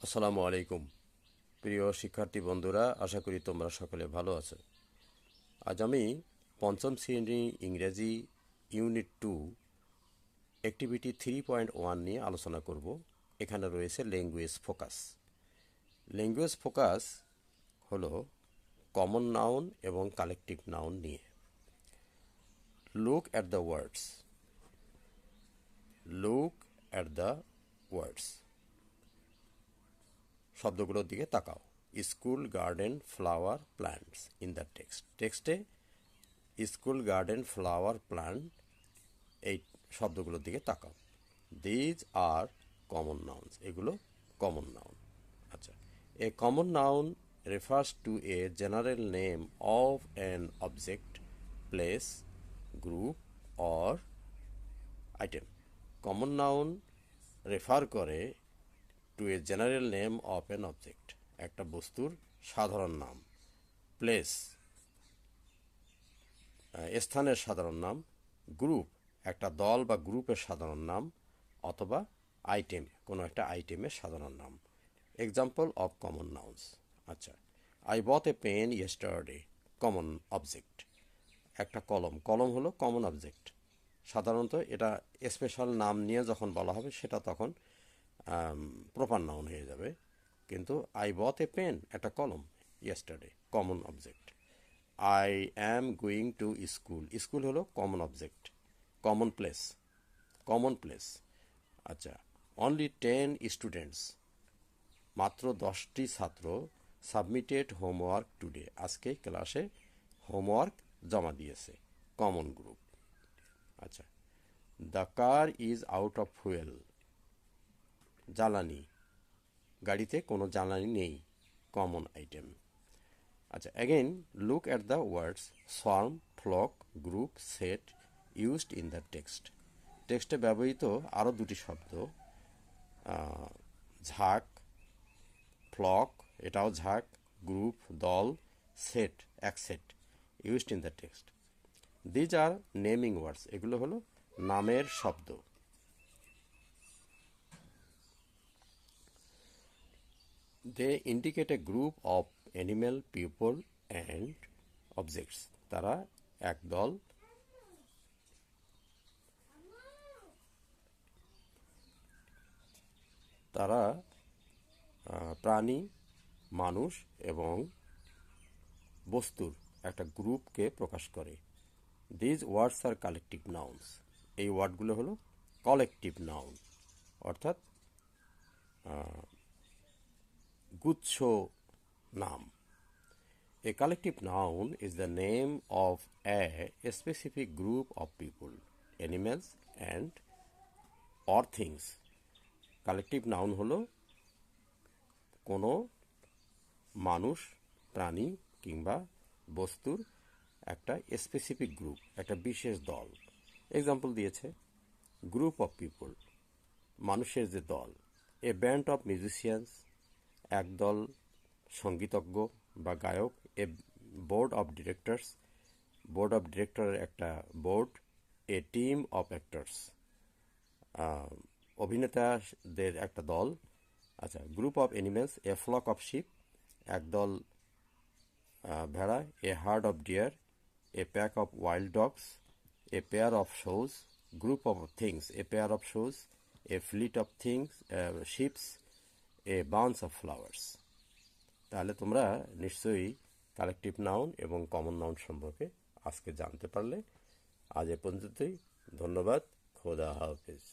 আসসালামু আলাইকুম প্রিয় শিক্ষার্থী বন্ধুরা, আশা করি তোমরা সকলে ভালো আছো। আজ আমি পঞ্চম শ্রেণী ইংরেজি ইউনিট 2 অ্যাক্টিভিটি 3.1 নিয়ে আলোচনা করব। এখানে রয়েছে ল্যাঙ্গুয়েজ ফোকাস। ল্যাঙ্গুয়েজ ফোকাস হলো কমন নাউন এবং কালেকটিভ নাউন নিয়ে। Look at the words. Look at the words শব্দগুলোর দিকে তাকাও। School, garden, flower, plants in the টেক্সটে স্কুল, গার্ডেন, ফ্লাওয়ার, প্ল্যান্ট এই শব্দগুলোর দিকে তাকাও। দিজ আর কমন নাউন্স, এগুলো কমন নাউন। আচ্ছা, a common noun refers to a general name of an object, place, group or item. Common noun refer করে to a general name of an object, একটা বস্তুর সাধারণ নাম। Place, স্থানের সাধারণ নাম। গ্রুপ, একটা দল বা গ্রুপের সাধারণ নাম। অথবা আইটেম, কোনো একটা আইটেমের সাধারণ নাম। Example of common nouns. আচ্ছা, I bought a pen yesterday, common object. একটা কলম, কলম হলো কমন অবজেক্ট। সাধারণত এটা স্পেশাল নাম নিয়ে যখন বলা হবে সেটা তখন প্রপার নাউন হয়ে যাবে, কিন্তু আই বট এ পেন একটা কলম, yesterday common object. I am going to school, school হলো common object. Common place, common place. আচ্ছা, অনলি 10 স্টুডেন্টস, মাত্র 10টি ছাত্র সাবমিটেড হোমওয়ার্ক টুডে, আজকে ক্লাসে হোমওয়ার্ক জমা দিয়েছে। Common group. আচ্ছা, the car is out of fuel, জ্বালানি, গাড়িতে কোনো জ্বালানি নেই। Common item. আচ্ছা, again look at the words swarm, flock, group, set used in the টেক্সটে ব্যবহৃত আরও দুটি শব্দ, ঝাঁক, ফ্লক এটাও ঝাঁক, গ্রুপ দল, সেট এক set, used in the text. These are naming words, এগুলো হলো নামের শব্দ। They indicate a group of animal, people and objects, তারা এক দল, তারা প্রাণী, মানুষ এবং বস্তুর একটা গ্রুপকে প্রকাশ করে। These words are collective nouns, এই ওয়ার্ডগুলো হলো কালেকটিভ নাউন, অর্থাৎ গুচ্ছ নাম। A collective noun is the name of a specific group of people, animals and or things. Collective noun হলো কোনো মানুষ, প্রাণী কিংবা বস্তুর একটা স্পেসিফিক গ্রুপ, একটা বিশেষ দল। এক্সাম্পল দিয়েছে গ্রুপ অফ পিপল, মানুষের যে দল। এ ব্যান্ড অফ মিউজিশিয়ানস, একদল সঙ্গীতজ্ঞ বা গায়ক। A board of directors, board of ডিরেক্টরের একটা board. A team of actors, অভিনেতাদের একটা দল। আচ্ছা, group of animals, a flock of sheep, একদল ভেড়া। A herd of deer, a pack of wild dogs. A pair of shoes, group of things, a pair of shoes. A fleet of things, ships. A bunch of flowers. তাহলে তোমরা নিশ্চয়ই collective noun এবং common noun সম্পর্কে আজকে জানতে পারলে। আজ এ পর্যন্তই। ধন্যবাদ। খোদা হাফেজ।